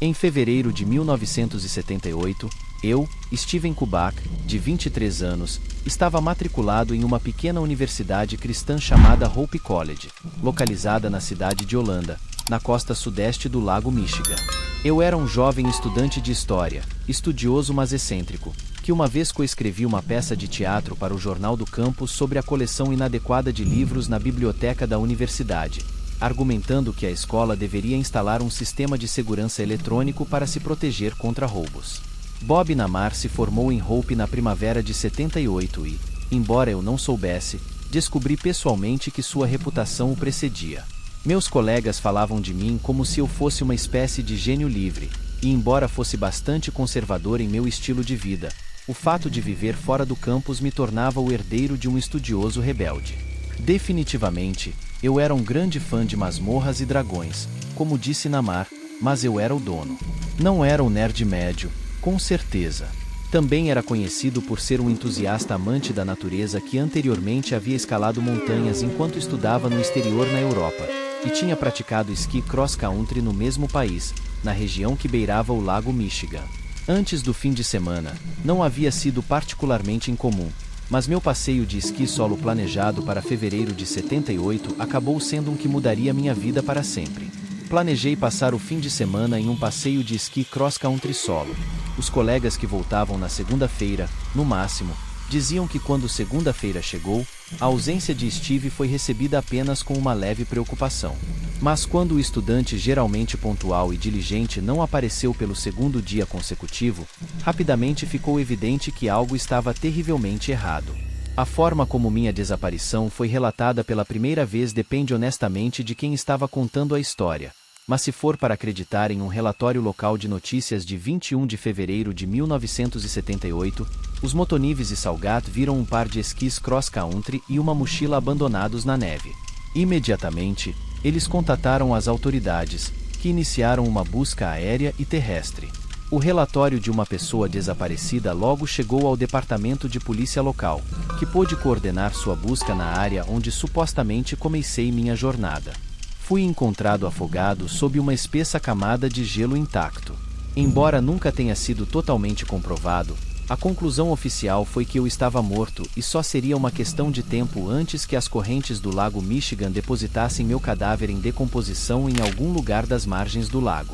Em fevereiro de 1978, eu, Steven Kubak, de 23 anos, estava matriculado em uma pequena universidade cristã chamada Hope College, localizada na cidade de Holanda, na costa sudeste do Lago Michigan. Eu era um jovem estudante de história, estudioso mas excêntrico, que uma vez coescrevi uma peça de teatro para o jornal do campus sobre a coleção inadequada de livros na biblioteca da universidade, argumentando que a escola deveria instalar um sistema de segurança eletrônico para se proteger contra roubos. Bob Namar se formou em Hope na primavera de 78 e, embora eu não soubesse, descobri pessoalmente que sua reputação o precedia. Meus colegas falavam de mim como se eu fosse uma espécie de gênio livre, e embora fosse bastante conservador em meu estilo de vida, o fato de viver fora do campus me tornava o herdeiro de um estudioso rebelde. Definitivamente, eu era um grande fã de masmorras e dragões, como disse Namar, mas eu era o dono. Não era um nerd médio, com certeza. Também era conhecido por ser um entusiasta amante da natureza que anteriormente havia escalado montanhas enquanto estudava no exterior na Europa, e tinha praticado esqui cross-country no mesmo país, na região que beirava o Lago Michigan. Antes do fim de semana, não havia sido particularmente incomum, mas meu passeio de esqui solo planejado para fevereiro de 78 acabou sendo um que mudaria minha vida para sempre. Planejei passar o fim de semana em um passeio de esqui cross-country solo. Os colegas que voltavam na segunda-feira, no máximo, diziam que quando segunda-feira chegou, a ausência de Steve foi recebida apenas com uma leve preocupação. Mas quando o estudante geralmente pontual e diligente não apareceu pelo segundo dia consecutivo, rapidamente ficou evidente que algo estava terrivelmente errado. A forma como minha desaparição foi relatada pela primeira vez depende honestamente de quem estava contando a história. Mas se for para acreditar em um relatório local de notícias de 21 de fevereiro de 1978, os Motonives e Salgat viram um par de esquis cross-country e uma mochila abandonados na neve. Imediatamente, eles contataram as autoridades, que iniciaram uma busca aérea e terrestre. O relatório de uma pessoa desaparecida logo chegou ao departamento de polícia local, que pôde coordenar sua busca na área onde supostamente comecei minha jornada. Fui encontrado afogado sob uma espessa camada de gelo intacto. Embora nunca tenha sido totalmente comprovado, a conclusão oficial foi que eu estava morto e só seria uma questão de tempo antes que as correntes do Lago Michigan depositassem meu cadáver em decomposição em algum lugar das margens do lago.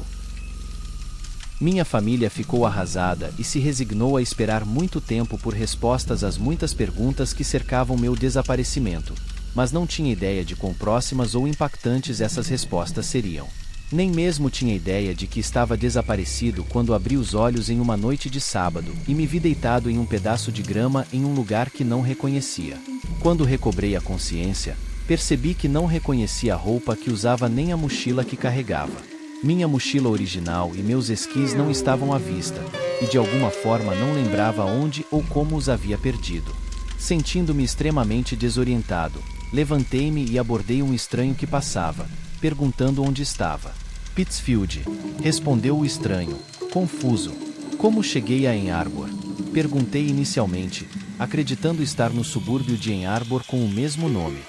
Minha família ficou arrasada e se resignou a esperar muito tempo por respostas às muitas perguntas que cercavam meu desaparecimento, mas não tinha ideia de quão próximas ou impactantes essas respostas seriam. Nem mesmo tinha ideia de que estava desaparecido quando abri os olhos em uma noite de sábado e me vi deitado em um pedaço de grama em um lugar que não reconhecia. Quando recobrei a consciência, percebi que não reconhecia a roupa que usava nem a mochila que carregava. Minha mochila original e meus esquis não estavam à vista, e de alguma forma não lembrava onde ou como os havia perdido. Sentindo-me extremamente desorientado, levantei-me e abordei um estranho que passava, perguntando onde estava. Pittsfield, respondeu o estranho, confuso. Como cheguei a Ann Arbor? Perguntei inicialmente, acreditando estar no subúrbio de Ann Arbor com o mesmo nome.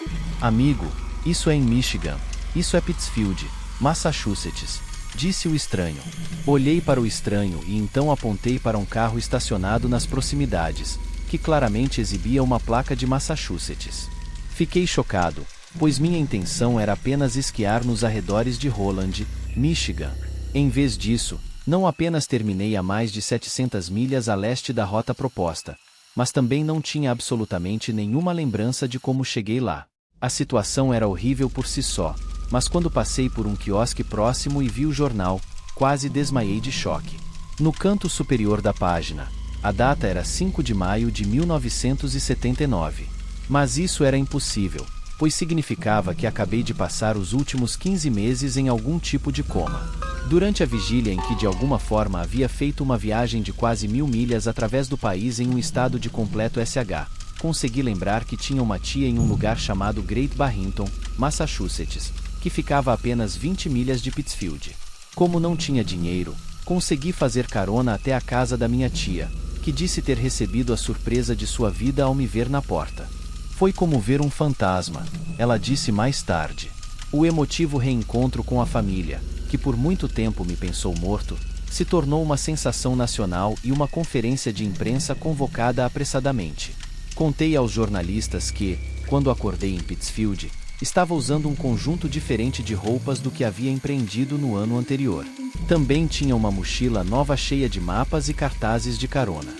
Amigo, isso é em Michigan. Isso é Pittsfield, Massachusetts, disse o estranho. Olhei para o estranho e então apontei para um carro estacionado nas proximidades, que claramente exibia uma placa de Massachusetts. Fiquei chocado, pois minha intenção era apenas esquiar nos arredores de Holland, Michigan. Em vez disso, não apenas terminei a mais de 700 milhas a leste da rota proposta, mas também não tinha absolutamente nenhuma lembrança de como cheguei lá. A situação era horrível por si só, mas quando passei por um quiosque próximo e vi o jornal, quase desmaiei de choque. No canto superior da página, a data era 5 de maio de 1979. Mas isso era impossível, pois significava que acabei de passar os últimos 15 meses em algum tipo de coma. Durante a vigília em que de alguma forma havia feito uma viagem de quase 1000 milhas através do país em um estado de completo SH, consegui lembrar que tinha uma tia em um lugar chamado Great Barrington, Massachusetts, que ficava a apenas 20 milhas de Pittsfield. Como não tinha dinheiro, consegui fazer carona até a casa da minha tia, que disse ter recebido a surpresa de sua vida ao me ver na porta. Foi como ver um fantasma, ela disse mais tarde. O emotivo reencontro com a família, que por muito tempo me pensou morto, se tornou uma sensação nacional e uma conferência de imprensa convocada apressadamente. Contei aos jornalistas que, quando acordei em Pittsfield, estava usando um conjunto diferente de roupas do que havia empreendido no ano anterior. Também tinha uma mochila nova cheia de mapas e cartazes de carona.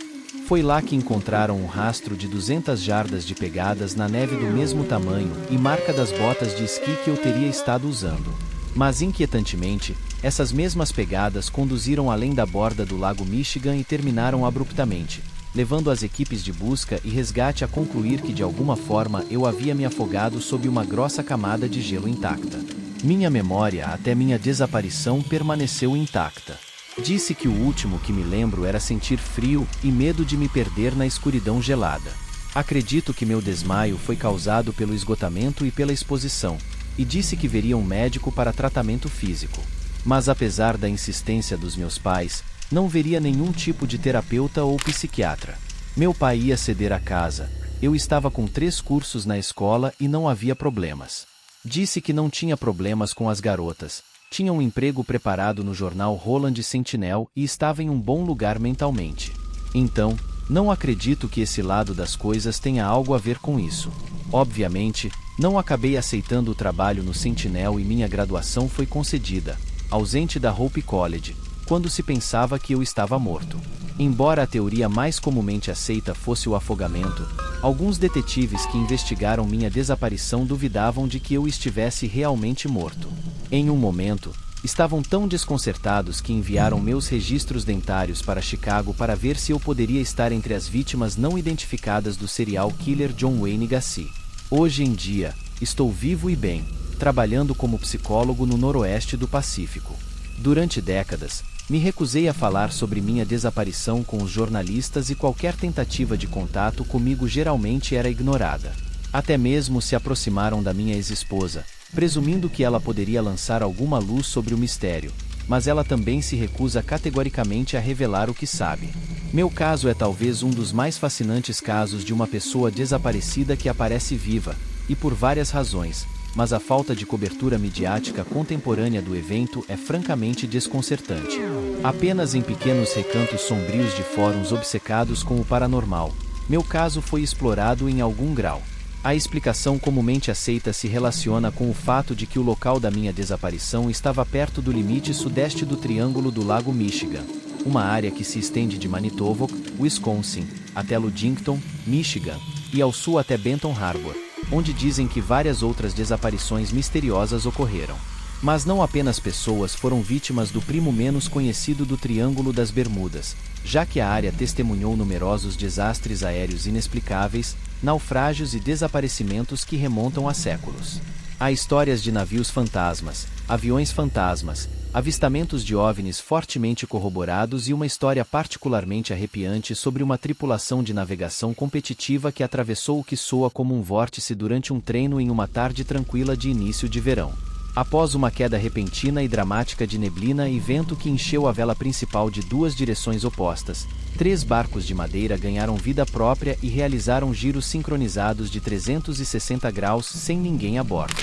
Foi lá que encontraram um rastro de 200 jardas de pegadas na neve do mesmo tamanho e marca das botas de esqui que eu teria estado usando. Mas inquietantemente, essas mesmas pegadas conduziram além da borda do lago Michigan e terminaram abruptamente, levando as equipes de busca e resgate a concluir que de alguma forma eu havia me afogado sob uma grossa camada de gelo intacta. Minha memória até minha desaparição permaneceu intacta. Disse que o último que me lembro era sentir frio e medo de me perder na escuridão gelada. Acredito que meu desmaio foi causado pelo esgotamento e pela exposição, e disse que veria um médico para tratamento físico. Mas apesar da insistência dos meus pais, não veria nenhum tipo de terapeuta ou psiquiatra. Meu pai ia ceder a casa, eu estava com 3 cursos na escola e não havia problemas. Disse que não tinha problemas com as garotas, tinha um emprego preparado no jornal Roland Sentinel e estava em um bom lugar mentalmente. Então, não acredito que esse lado das coisas tenha algo a ver com isso. Obviamente, não acabei aceitando o trabalho no Sentinel e minha graduação foi concedida, ausente da Hope College, quando se pensava que eu estava morto. Embora a teoria mais comumente aceita fosse o afogamento, alguns detetives que investigaram minha desaparição duvidavam de que eu estivesse realmente morto. Em um momento, estavam tão desconcertados que enviaram meus registros dentários para Chicago para ver se eu poderia estar entre as vítimas não identificadas do serial killer John Wayne Gacy. Hoje em dia, estou vivo e bem, trabalhando como psicólogo no noroeste do Pacífico. Durante décadas, me recusei a falar sobre minha desaparição com os jornalistas e qualquer tentativa de contato comigo geralmente era ignorada. Até mesmo se aproximaram da minha ex-esposa, presumindo que ela poderia lançar alguma luz sobre o mistério, mas ela também se recusa categoricamente a revelar o que sabe. Meu caso é talvez um dos mais fascinantes casos de uma pessoa desaparecida que aparece viva, e por várias razões, mas a falta de cobertura midiática contemporânea do evento é francamente desconcertante. Apenas em pequenos recantos sombrios de fóruns obcecados com o paranormal, meu caso foi explorado em algum grau. A explicação comumente aceita se relaciona com o fato de que o local da minha desaparição estava perto do limite sudeste do Triângulo do Lago Michigan, uma área que se estende de Manitowoc, Wisconsin, até Ludington, Michigan, e ao sul até Benton Harbor, onde dizem que várias outras desaparições misteriosas ocorreram. Mas não apenas pessoas foram vítimas do primo menos conhecido do Triângulo das Bermudas, já que a área testemunhou numerosos desastres aéreos inexplicáveis, naufrágios e desaparecimentos que remontam a séculos. Há histórias de navios fantasmas, aviões fantasmas, avistamentos de OVNIs fortemente corroborados e uma história particularmente arrepiante sobre uma tripulação de navegação competitiva que atravessou o que soa como um vórtice durante um treino em uma tarde tranquila de início de verão. Após uma queda repentina e dramática de neblina e vento que encheu a vela principal de 2 direções opostas, 3 barcos de madeira ganharam vida própria e realizaram giros sincronizados de 360 graus sem ninguém a bordo.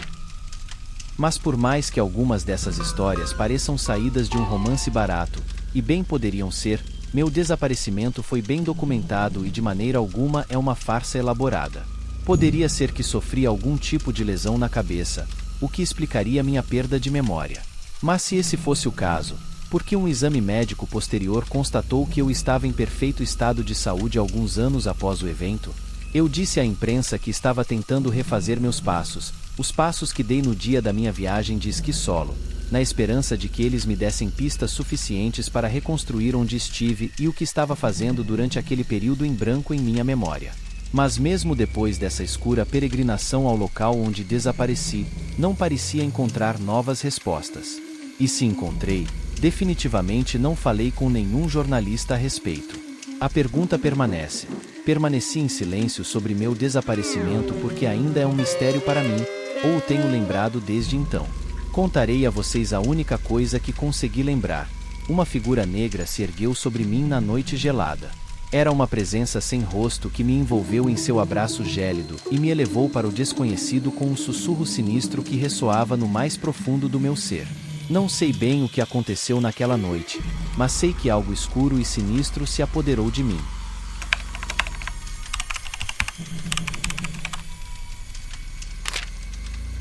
Mas por mais que algumas dessas histórias pareçam saídas de um romance barato, e bem poderiam ser, meu desaparecimento foi bem documentado e de maneira alguma é uma farsa elaborada. Poderia ser que sofri algum tipo de lesão na cabeça, o que explicaria minha perda de memória. Mas se esse fosse o caso, por que um exame médico posterior constatou que eu estava em perfeito estado de saúde alguns anos após o evento? Eu disse à imprensa que estava tentando refazer meus passos, os passos que dei no dia da minha viagem de esqui solo, na esperança de que eles me dessem pistas suficientes para reconstruir onde estive e o que estava fazendo durante aquele período em branco em minha memória. Mas mesmo depois dessa escura peregrinação ao local onde desapareci, não parecia encontrar novas respostas. E se encontrei, definitivamente não falei com nenhum jornalista a respeito. A pergunta permanece. Permaneci em silêncio sobre meu desaparecimento porque ainda é um mistério para mim, ou o tenho lembrado desde então. Contarei a vocês a única coisa que consegui lembrar. Uma figura negra se ergueu sobre mim na noite gelada. Era uma presença sem rosto que me envolveu em seu abraço gélido e me elevou para o desconhecido com um sussurro sinistro que ressoava no mais profundo do meu ser. Não sei bem o que aconteceu naquela noite, mas sei que algo escuro e sinistro se apoderou de mim.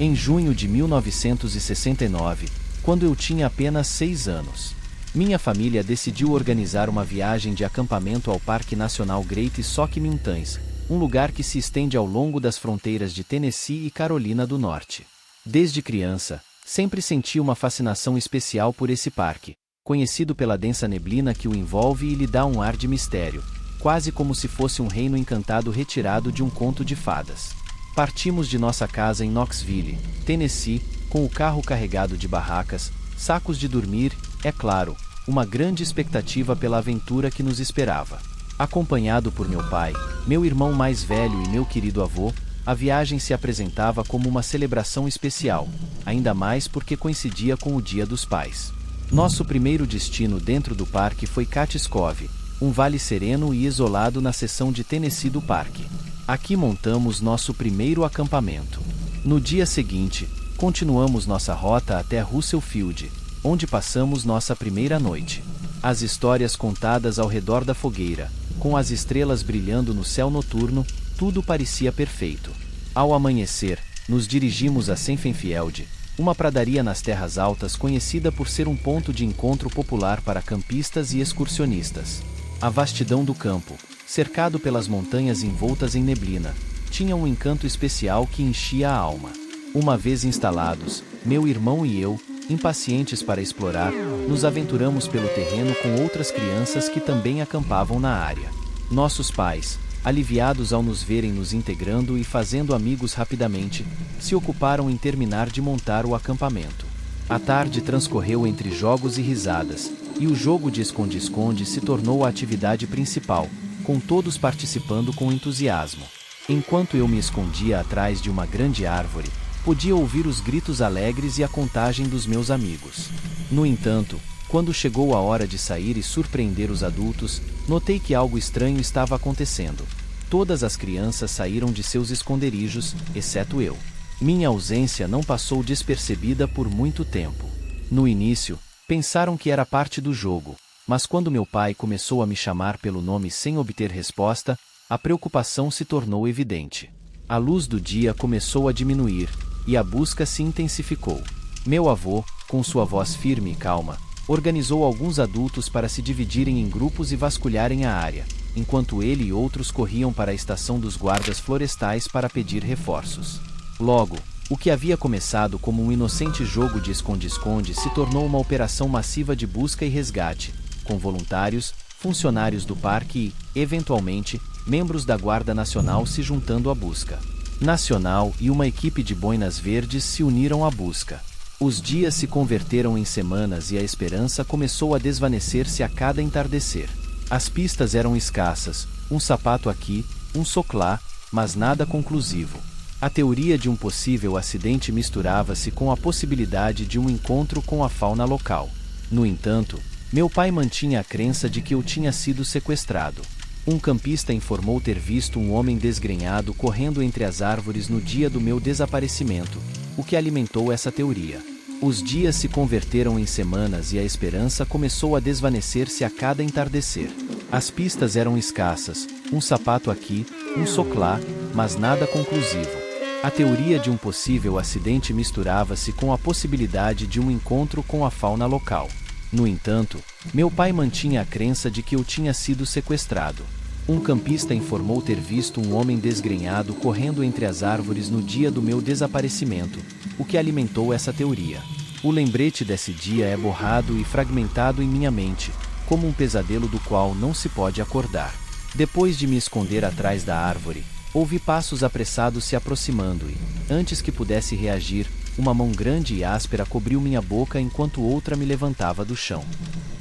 Em junho de 1969, quando eu tinha apenas 6 anos, minha família decidiu organizar uma viagem de acampamento ao Parque Nacional Great Smoky Mountains, um lugar que se estende ao longo das fronteiras de Tennessee e Carolina do Norte. Desde criança, sempre senti uma fascinação especial por esse parque, conhecido pela densa neblina que o envolve e lhe dá um ar de mistério, quase como se fosse um reino encantado retirado de um conto de fadas. Partimos de nossa casa em Knoxville, Tennessee, com o carro carregado de barracas, sacos de dormir, é claro, uma grande expectativa pela aventura que nos esperava. Acompanhado por meu pai, meu irmão mais velho e meu querido avô, a viagem se apresentava como uma celebração especial, ainda mais porque coincidia com o Dia dos Pais. Nosso primeiro destino dentro do parque foi Cats Cove, um vale sereno e isolado na seção de Tennessee do parque. Aqui montamos nosso primeiro acampamento. No dia seguinte, continuamos nossa rota até Russell Field, onde passamos nossa primeira noite. As histórias contadas ao redor da fogueira, com as estrelas brilhando no céu noturno, tudo parecia perfeito. Ao amanhecer, nos dirigimos a Senfenfield, uma pradaria nas terras altas conhecida por ser um ponto de encontro popular para campistas e excursionistas. A vastidão do campo, cercado pelas montanhas envoltas em neblina, tinha um encanto especial que enchia a alma. Uma vez instalados, meu irmão e eu, impacientes para explorar, nos aventuramos pelo terreno com outras crianças que também acampavam na área. Nossos pais, aliviados ao nos verem nos integrando e fazendo amigos rapidamente, se ocuparam em terminar de montar o acampamento. A tarde transcorreu entre jogos e risadas, e o jogo de esconde-esconde se tornou a atividade principal, com todos participando com entusiasmo. Enquanto eu me escondia atrás de uma grande árvore, podia ouvir os gritos alegres e a contagem dos meus amigos. No entanto, quando chegou a hora de sair e surpreender os adultos, notei que algo estranho estava acontecendo. Todas as crianças saíram de seus esconderijos, exceto eu. Minha ausência não passou despercebida por muito tempo. No início, pensaram que era parte do jogo, mas quando meu pai começou a me chamar pelo nome sem obter resposta, a preocupação se tornou evidente. A luz do dia começou a diminuir, e a busca se intensificou. Meu avô, com sua voz firme e calma, organizou alguns adultos para se dividirem em grupos e vasculharem a área, enquanto ele e outros corriam para a estação dos guardas florestais para pedir reforços. Logo, o que havia começado como um inocente jogo de esconde-esconde se tornou uma operação massiva de busca e resgate, com voluntários, funcionários do parque e, eventualmente, membros da Guarda Nacional se juntando à busca. Nacional e uma equipe de boinas verdes se uniram à busca. Os dias se converteram em semanas e a esperança começou a desvanecer-se a cada entardecer. As pistas eram escassas, um sapato aqui, um soclá, mas nada conclusivo. A teoria de um possível acidente misturava-se com a possibilidade de um encontro com a fauna local. No entanto, meu pai mantinha a crença de que eu tinha sido sequestrado. Um campista informou ter visto um homem desgrenhado correndo entre as árvores no dia do meu desaparecimento, o que alimentou essa teoria. Os dias se converteram em semanas e a esperança começou a desvanecer-se a cada entardecer. As pistas eram escassas, um sapato aqui, um soclá, mas nada conclusivo. A teoria de um possível acidente misturava-se com a possibilidade de um encontro com a fauna local. No entanto, meu pai mantinha a crença de que eu tinha sido sequestrado. Um campista informou ter visto um homem desgrenhado correndo entre as árvores no dia do meu desaparecimento, o que alimentou essa teoria. O lembrete desse dia é borrado e fragmentado em minha mente, como um pesadelo do qual não se pode acordar. Depois de me esconder atrás da árvore, ouvi passos apressados se aproximando e, antes que pudesse reagir, uma mão grande e áspera cobriu minha boca enquanto outra me levantava do chão.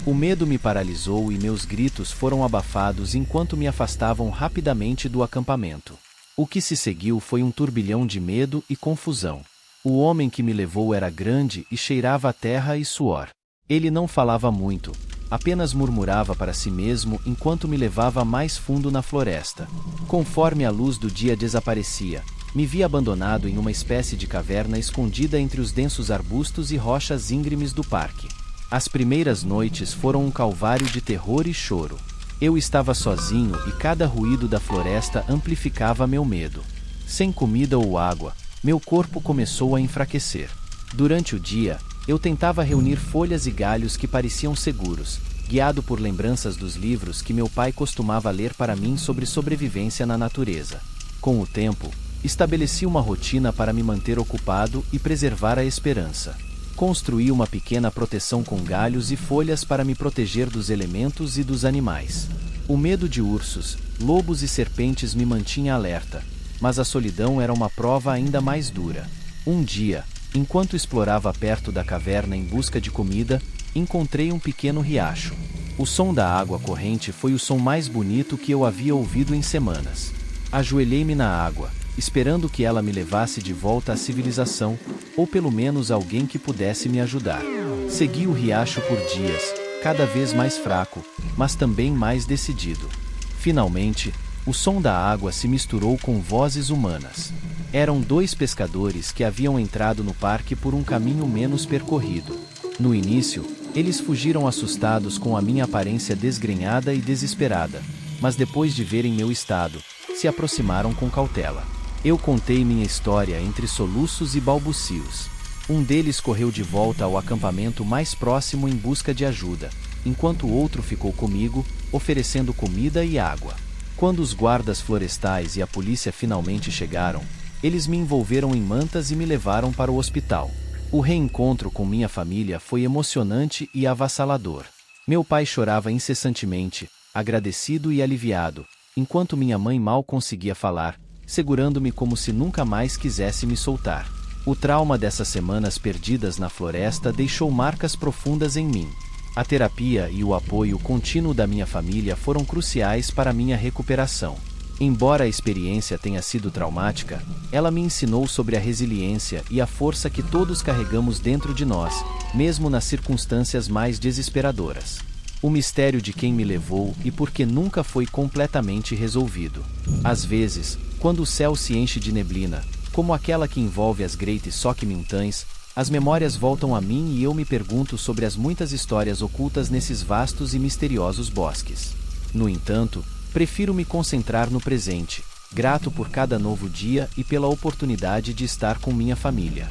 O medo me paralisou e meus gritos foram abafados enquanto me afastavam rapidamente do acampamento. O que se seguiu foi um turbilhão de medo e confusão. O homem que me levou era grande e cheirava a terra e suor. Ele não falava muito, apenas murmurava para si mesmo enquanto me levava mais fundo na floresta. Conforme a luz do dia desaparecia, Me vi abandonado em uma espécie de caverna escondida entre os densos arbustos e rochas íngremes do parque. As primeiras noites foram um calvário de terror e choro. Eu estava sozinho e cada ruído da floresta amplificava meu medo. Sem comida ou água, meu corpo começou a enfraquecer. Durante o dia, eu tentava reunir folhas e galhos que pareciam seguros, guiado por lembranças dos livros que meu pai costumava ler para mim sobre sobrevivência na natureza. Com o tempo, estabeleci uma rotina para me manter ocupado e preservar a esperança. Construí uma pequena proteção com galhos e folhas para me proteger dos elementos e dos animais. O medo de ursos, lobos e serpentes me mantinha alerta, mas a solidão era uma prova ainda mais dura. Um dia, enquanto explorava perto da caverna em busca de comida, encontrei um pequeno riacho. O som da água corrente foi o som mais bonito que eu havia ouvido em semanas. Ajoelhei-me na água, esperando que ela me levasse de volta à civilização, ou pelo menos alguém que pudesse me ajudar. Segui o riacho por dias, cada vez mais fraco, mas também mais decidido. Finalmente, o som da água se misturou com vozes humanas. Eram dois pescadores que haviam entrado no parque por um caminho menos percorrido. No início, eles fugiram assustados com a minha aparência desgrenhada e desesperada, mas depois de verem meu estado, se aproximaram com cautela. Eu contei minha história entre soluços e balbucios. Um deles correu de volta ao acampamento mais próximo em busca de ajuda, enquanto o outro ficou comigo, oferecendo comida e água. Quando os guardas florestais e a polícia finalmente chegaram, eles me envolveram em mantas e me levaram para o hospital. O reencontro com minha família foi emocionante e avassalador. Meu pai chorava incessantemente, agradecido e aliviado, enquanto minha mãe mal conseguia falar, segurando-me como se nunca mais quisesse me soltar. O trauma dessas semanas perdidas na floresta deixou marcas profundas em mim. A terapia e o apoio contínuo da minha família foram cruciais para minha recuperação. Embora a experiência tenha sido traumática, ela me ensinou sobre a resiliência e a força que todos carregamos dentro de nós, mesmo nas circunstâncias mais desesperadoras. O mistério de quem me levou e por que nunca foi completamente resolvido. Às vezes, quando o céu se enche de neblina, como aquela que envolve as Great Sock Mountains, as memórias voltam a mim e eu me pergunto sobre as muitas histórias ocultas nesses vastos e misteriosos bosques. No entanto, prefiro me concentrar no presente, grato por cada novo dia e pela oportunidade de estar com minha família.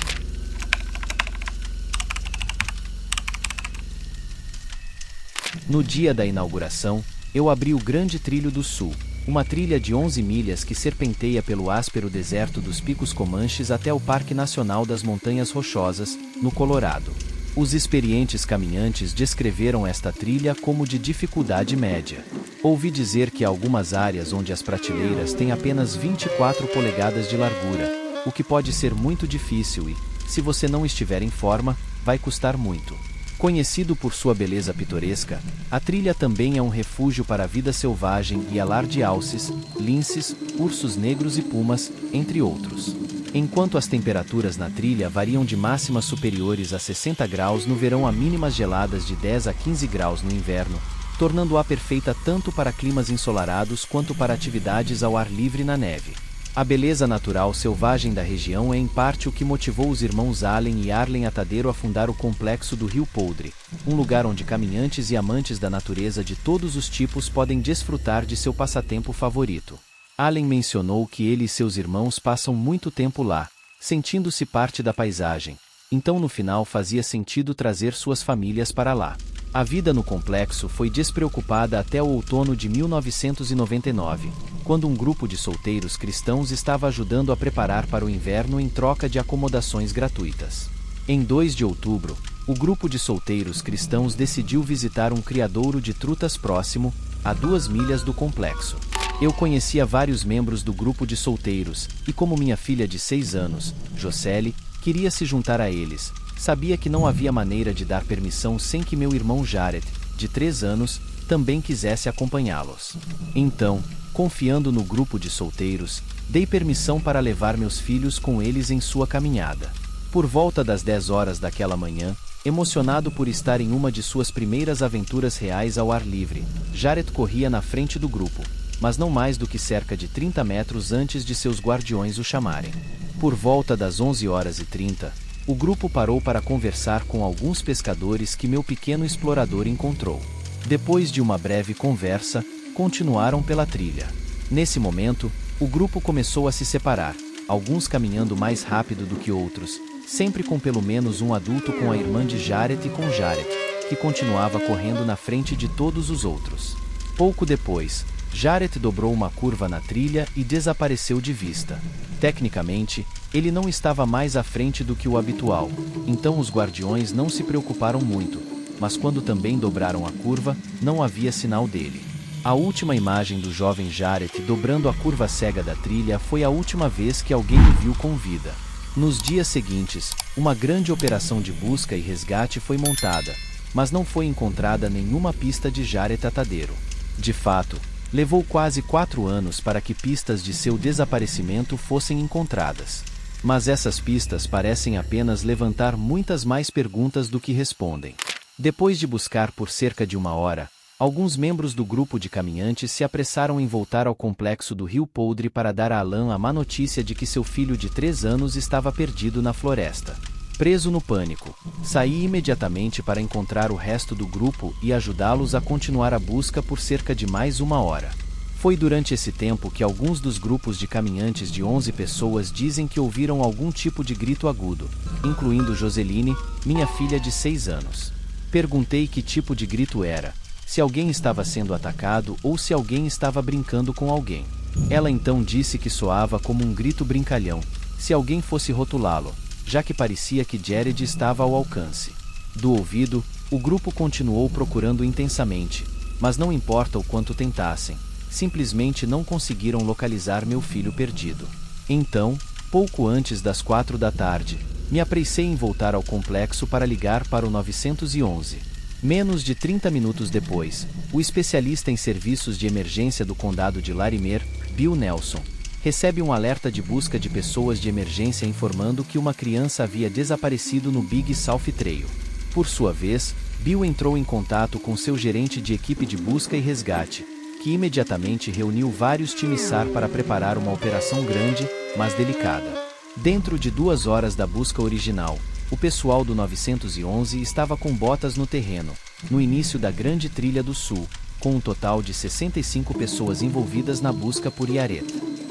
No dia da inauguração, eu abri o Grande Trilho do Sul, uma trilha de 11 milhas que serpenteia pelo áspero deserto dos Picos Comanches até o Parque Nacional das Montanhas Rochosas, no Colorado. Os experientes caminhantes descreveram esta trilha como de dificuldade média. Ouvi dizer que há algumas áreas onde as prateleiras têm apenas 24 polegadas de largura, o que pode ser muito difícil e, se você não estiver em forma, vai custar muito. Conhecido por sua beleza pitoresca, a trilha também é um refúgio para a vida selvagem e é lar de alces, linces, ursos negros e pumas, entre outros. Enquanto as temperaturas na trilha variam de máximas superiores a 60 graus no verão a mínimas geladas de 10 a 15 graus no inverno, tornando-a perfeita tanto para climas ensolarados quanto para atividades ao ar livre na neve. A beleza natural selvagem da região é em parte o que motivou os irmãos Allen e Arlen Atadero a fundar o complexo do Rio Poudre, um lugar onde caminhantes e amantes da natureza de todos os tipos podem desfrutar de seu passatempo favorito. Allen mencionou que ele e seus irmãos passam muito tempo lá, sentindo-se parte da paisagem, então no final fazia sentido trazer suas famílias para lá. A vida no complexo foi despreocupada até o outono de 1999, quando um grupo de solteiros cristãos estava ajudando a preparar para o inverno em troca de acomodações gratuitas. Em 2 de outubro, o grupo de solteiros cristãos decidiu visitar um criadouro de trutas próximo, a 2 milhas do complexo. Eu conhecia vários membros do grupo de solteiros, e como minha filha de 6 anos, Jocely, queria se juntar a eles, sabia que não havia maneira de dar permissão sem que meu irmão Jared, de 3 anos, também quisesse acompanhá-los. Então, confiando no grupo de solteiros, dei permissão para levar meus filhos com eles em sua caminhada. Por volta das 10 horas daquela manhã, emocionado por estar em uma de suas primeiras aventuras reais ao ar livre, Jared corria na frente do grupo, mas não mais do que cerca de 30 metros antes de seus guardiões o chamarem. Por volta das 11h30, o grupo parou para conversar com alguns pescadores que meu pequeno explorador encontrou. Depois de uma breve conversa, continuaram pela trilha. Nesse momento, o grupo começou a se separar, alguns caminhando mais rápido do que outros, sempre com pelo menos um adulto com a irmã de Jared e com Jared, que continuava correndo na frente de todos os outros. Pouco depois, Jared dobrou uma curva na trilha e desapareceu de vista. Tecnicamente, ele não estava mais à frente do que o habitual, então os guardiões não se preocuparam muito, mas quando também dobraram a curva, não havia sinal dele. A última imagem do jovem Jared dobrando a curva cega da trilha foi a última vez que alguém o viu com vida. Nos dias seguintes, uma grande operação de busca e resgate foi montada, mas não foi encontrada nenhuma pista de Jared Atadeiro. De fato, levou quase 4 anos para que pistas de seu desaparecimento fossem encontradas. Mas essas pistas parecem apenas levantar muitas mais perguntas do que respondem. Depois de buscar por cerca de 1 hora, alguns membros do grupo de caminhantes se apressaram em voltar ao complexo do Rio Podre para dar a Alan a má notícia de que seu filho de 3 anos estava perdido na floresta. Preso no pânico, saí imediatamente para encontrar o resto do grupo e ajudá-los a continuar a busca por cerca de mais 1 hora. Foi durante esse tempo que alguns dos grupos de caminhantes de 11 pessoas dizem que ouviram algum tipo de grito agudo, incluindo Joseline, minha filha de 6 anos. Perguntei que tipo de grito era, se alguém estava sendo atacado ou se alguém estava brincando com alguém. Ela então disse que soava como um grito brincalhão, se alguém fosse rotulá-lo, já que parecia que Jared estava ao alcance do ouvido. O grupo continuou procurando intensamente, mas não importa o quanto tentassem, simplesmente não conseguiram localizar meu filho perdido. Então, pouco antes das 4 da tarde, me apressei em voltar ao complexo para ligar para o 911. Menos de 30 minutos depois, o especialista em serviços de emergência do condado de Larimer, Bill Nelson, recebe um alerta de busca de pessoas de emergência informando que uma criança havia desaparecido no Big South Trail. Por sua vez, Bill entrou em contato com seu gerente de equipe de busca e resgate, que imediatamente reuniu vários times SAR para preparar uma operação grande, mas delicada. Dentro de 2 horas da busca original, o pessoal do 911 estava com botas no terreno, no início da Grande Trilha do Sul, com um total de 65 pessoas envolvidas na busca por Yaret.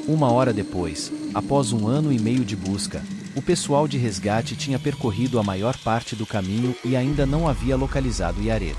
1 hora depois, após 1 ano e meio de busca, o pessoal de resgate tinha percorrido a maior parte do caminho e ainda não havia localizado Yaret.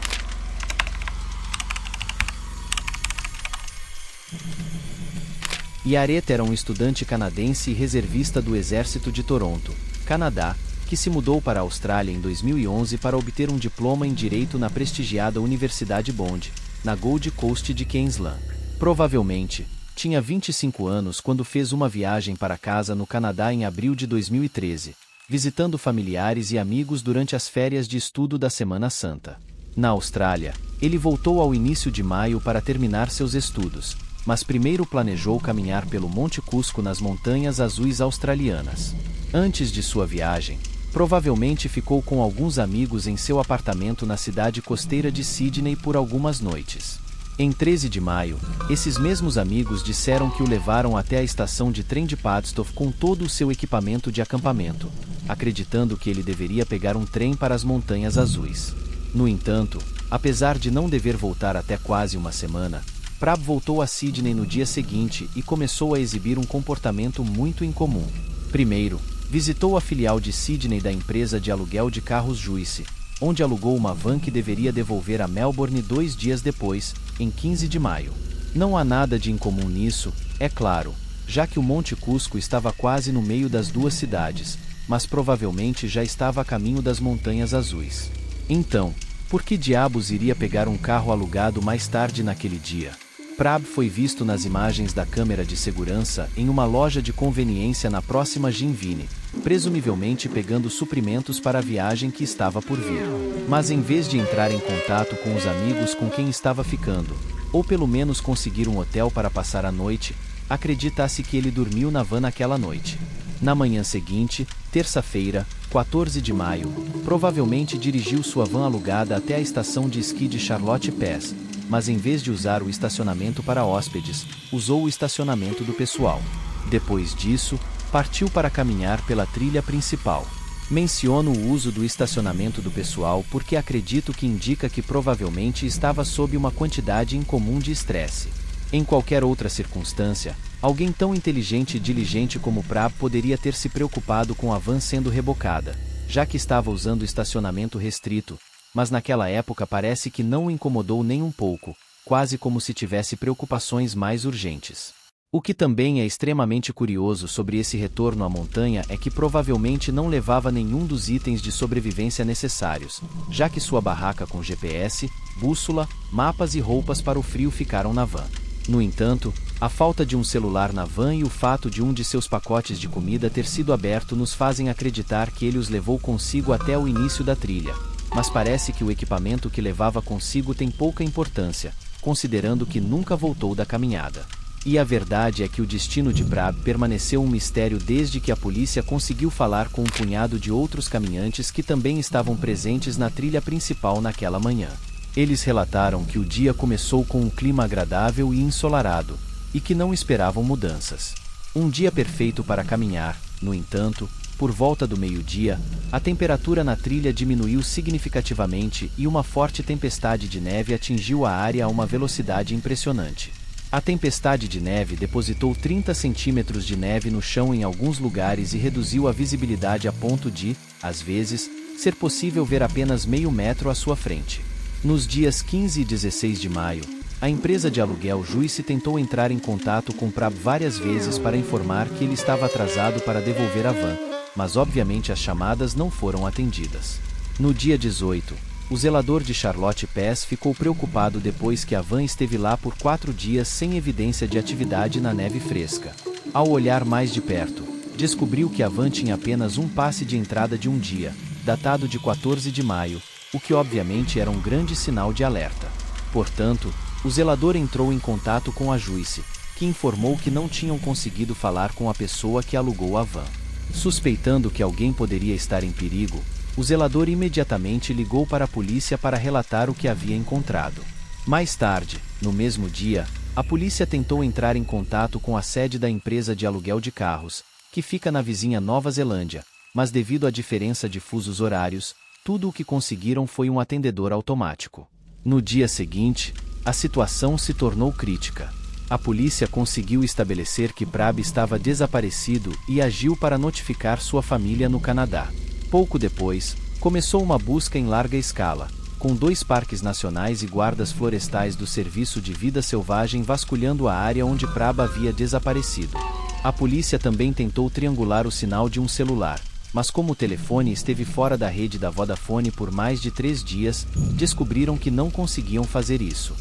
Yaret era um estudante canadense e reservista do Exército de Toronto, Canadá, que se mudou para a Austrália em 2011 para obter um diploma em Direito na prestigiada Universidade Bond, na Gold Coast de Queensland. Provavelmente, tinha 25 anos quando fez uma viagem para casa no Canadá em abril de 2013, visitando familiares e amigos durante as férias de estudo da Semana Santa. Na Austrália, ele voltou ao início de maio para terminar seus estudos, mas primeiro planejou caminhar pelo Monte Cusco nas Montanhas Azuis australianas. Antes de sua viagem, provavelmente ficou com alguns amigos em seu apartamento na cidade costeira de Sydney por algumas noites. Em 13 de maio, esses mesmos amigos disseram que o levaram até a estação de trem de Padstow com todo o seu equipamento de acampamento, acreditando que ele deveria pegar um trem para as Montanhas Azuis. No entanto, apesar de não dever voltar até quase uma semana, Prab voltou a Sydney no dia seguinte e começou a exibir um comportamento muito incomum. Primeiro, visitou a filial de Sydney da empresa de aluguel de carros Juice, onde alugou uma van que deveria devolver a Melbourne 2 dias depois, em 15 de maio. Não há nada de incomum nisso, é claro, já que o Monte Cusco estava quase no meio das duas cidades, mas provavelmente já estava a caminho das Montanhas Azuis. Então, por que diabos iria pegar um carro alugado mais tarde naquele dia? Prab foi visto nas imagens da câmera de segurança em uma loja de conveniência na próxima Ginville, presumivelmente pegando suprimentos para a viagem que estava por vir. Mas em vez de entrar em contato com os amigos com quem estava ficando, ou pelo menos conseguir um hotel para passar a noite, acredita-se que ele dormiu na van naquela noite. Na manhã seguinte, terça-feira, 14 de maio, provavelmente dirigiu sua van alugada até a estação de esqui de Charlotte Pass, mas em vez de usar o estacionamento para hóspedes, usou o estacionamento do pessoal. Depois disso, partiu para caminhar pela trilha principal. Menciono o uso do estacionamento do pessoal porque acredito que indica que provavelmente estava sob uma quantidade incomum de estresse. Em qualquer outra circunstância, alguém tão inteligente e diligente como Prab poderia ter se preocupado com a van sendo rebocada, já que estava usando estacionamento restrito, mas naquela época parece que não o incomodou nem um pouco, quase como se tivesse preocupações mais urgentes. O que também é extremamente curioso sobre esse retorno à montanha é que provavelmente não levava nenhum dos itens de sobrevivência necessários, já que sua barraca com GPS, bússola, mapas e roupas para o frio ficaram na van. No entanto, a falta de um celular na van e o fato de um de seus pacotes de comida ter sido aberto nos fazem acreditar que ele os levou consigo até o início da trilha, mas parece que o equipamento que levava consigo tem pouca importância, considerando que nunca voltou da caminhada. E a verdade é que o destino de Prab permaneceu um mistério desde que a polícia conseguiu falar com um punhado de outros caminhantes que também estavam presentes na trilha principal naquela manhã. Eles relataram que o dia começou com um clima agradável e ensolarado, e que não esperavam mudanças. Um dia perfeito para caminhar, no entanto, por volta do meio-dia, a temperatura na trilha diminuiu significativamente e uma forte tempestade de neve atingiu a área a uma velocidade impressionante. A tempestade de neve depositou 30 centímetros de neve no chão em alguns lugares e reduziu a visibilidade a ponto de, às vezes, ser possível ver apenas meio metro à sua frente. Nos dias 15 e 16 de maio, a empresa de aluguel Juice tentou entrar em contato com Prab várias vezes para informar que ele estava atrasado para devolver a van, mas obviamente as chamadas não foram atendidas. No dia 18, o zelador de Charlotte Pass ficou preocupado depois que a van esteve lá por 4 dias sem evidência de atividade na neve fresca. Ao olhar mais de perto, descobriu que a van tinha apenas um passe de entrada de um dia, datado de 14 de maio, o que obviamente era um grande sinal de alerta. Portanto, o zelador entrou em contato com a Juice, que informou que não tinham conseguido falar com a pessoa que alugou a van. Suspeitando que alguém poderia estar em perigo, o zelador imediatamente ligou para a polícia para relatar o que havia encontrado. Mais tarde, no mesmo dia, a polícia tentou entrar em contato com a sede da empresa de aluguel de carros, que fica na vizinha Nova Zelândia, mas devido à diferença de fusos horários, tudo o que conseguiram foi um atendedor automático. No dia seguinte, a situação se tornou crítica. A polícia conseguiu estabelecer que Prab estava desaparecido e agiu para notificar sua família no Canadá. Pouco depois, começou uma busca em larga escala, com 2 parques nacionais e guardas florestais do Serviço de Vida Selvagem vasculhando a área onde Prab havia desaparecido. A polícia também tentou triangular o sinal de um celular, mas como o telefone esteve fora da rede da Vodafone por mais de 3 dias, descobriram que não conseguiam fazer isso.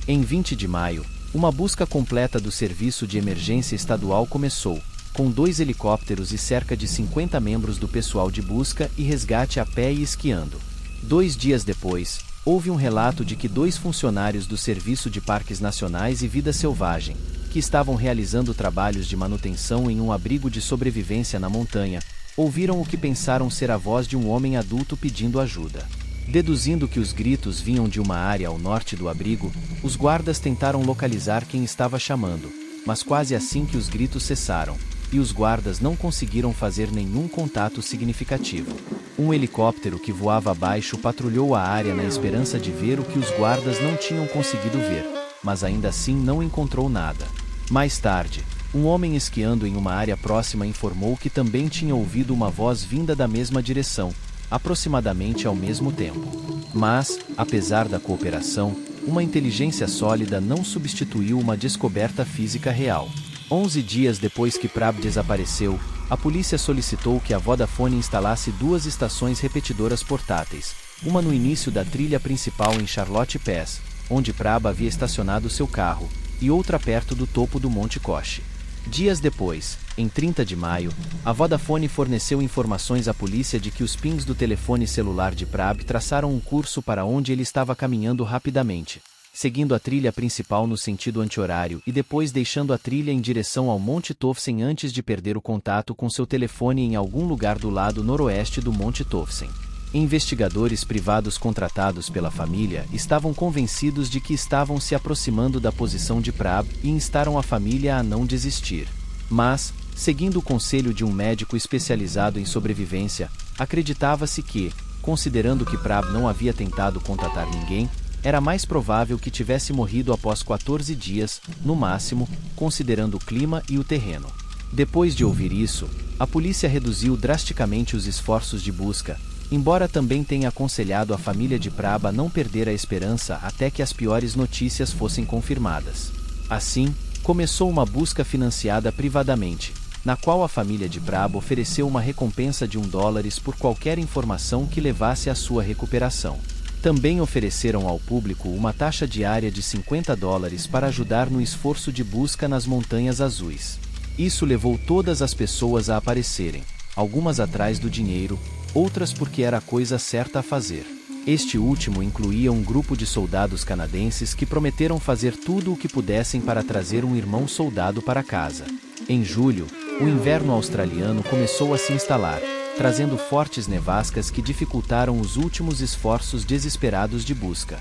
Em 20 de maio, uma busca completa do Serviço de Emergência Estadual começou, com 2 helicópteros e cerca de 50 membros do pessoal de busca e resgate a pé e esquiando. 2 dias depois, houve um relato de que 2 funcionários do Serviço de Parques Nacionais e Vida Selvagem, que estavam realizando trabalhos de manutenção em um abrigo de sobrevivência na montanha, ouviram o que pensaram ser a voz de um homem adulto pedindo ajuda. Deduzindo que os gritos vinham de uma área ao norte do abrigo, os guardas tentaram localizar quem estava chamando, mas quase assim que os gritos cessaram, e os guardas não conseguiram fazer nenhum contato significativo. Um helicóptero que voava abaixo patrulhou a área na esperança de ver o que os guardas não tinham conseguido ver, mas ainda assim não encontrou nada. Mais tarde, um homem esquiando em uma área próxima informou que também tinha ouvido uma voz vinda da mesma direção, aproximadamente ao mesmo tempo. Mas, apesar da cooperação, uma inteligência sólida não substituiu uma descoberta física real. 11 dias depois que Prab desapareceu, a polícia solicitou que a Vodafone instalasse 2 estações repetidoras portáteis, uma no início da trilha principal em Charlotte Pass, onde Prab havia estacionado seu carro, e outra perto do topo do Monte Koshi. Dias depois, em 30 de maio, a Vodafone forneceu informações à polícia de que os pings do telefone celular de Prab traçaram um curso para onde ele estava caminhando rapidamente, seguindo a trilha principal no sentido anti-horário e depois deixando a trilha em direção ao Monte Tofsen antes de perder o contato com seu telefone em algum lugar do lado noroeste do Monte Tofsen. Investigadores privados contratados pela família estavam convencidos de que estavam se aproximando da posição de Prab e instaram a família a não desistir. Mas, seguindo o conselho de um médico especializado em sobrevivência, acreditava-se que, considerando que Prab não havia tentado contatar ninguém, era mais provável que tivesse morrido após 14 dias, no máximo, considerando o clima e o terreno. Depois de ouvir isso, a polícia reduziu drasticamente os esforços de busca, embora também tenha aconselhado a família de Prab a não perder a esperança até que as piores notícias fossem confirmadas. Assim, começou uma busca financiada privadamente, na qual a família de Prab ofereceu uma recompensa de $1 por qualquer informação que levasse à sua recuperação. Também ofereceram ao público uma taxa diária de $50 para ajudar no esforço de busca nas Montanhas Azuis. Isso levou todas as pessoas a aparecerem, algumas atrás do dinheiro, outras porque era a coisa certa a fazer. Este último incluía um grupo de soldados canadenses que prometeram fazer tudo o que pudessem para trazer um irmão soldado para casa. Em julho, o inverno australiano começou a se instalar, trazendo fortes nevascas que dificultaram os últimos esforços desesperados de busca.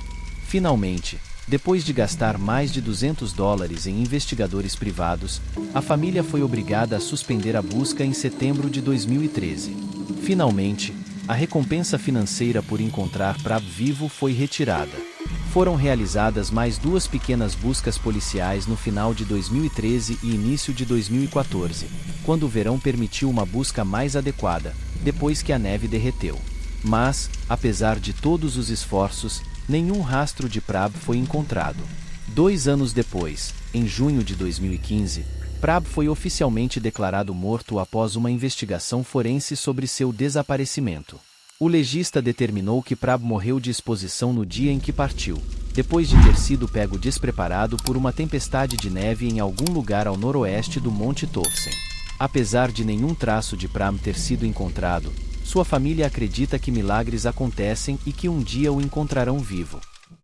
Finalmente, depois de gastar mais de $200 em investigadores privados, a família foi obrigada a suspender a busca em setembro de 2013. Finalmente, a recompensa financeira por encontrar Prab vivo foi retirada. Foram realizadas mais 2 pequenas buscas policiais no final de 2013 e início de 2014, quando o verão permitiu uma busca mais adequada, depois que a neve derreteu. Mas, apesar de todos os esforços, nenhum rastro de Prab foi encontrado. 2 anos depois, em junho de 2015, Prab foi oficialmente declarado morto após uma investigação forense sobre seu desaparecimento. O legista determinou que Prab morreu de exposição no dia em que partiu, depois de ter sido pego despreparado por uma tempestade de neve em algum lugar ao noroeste do Monte Tofsen. Apesar de nenhum traço de Prab ter sido encontrado, sua família acredita que milagres acontecem e que um dia o encontrarão vivo.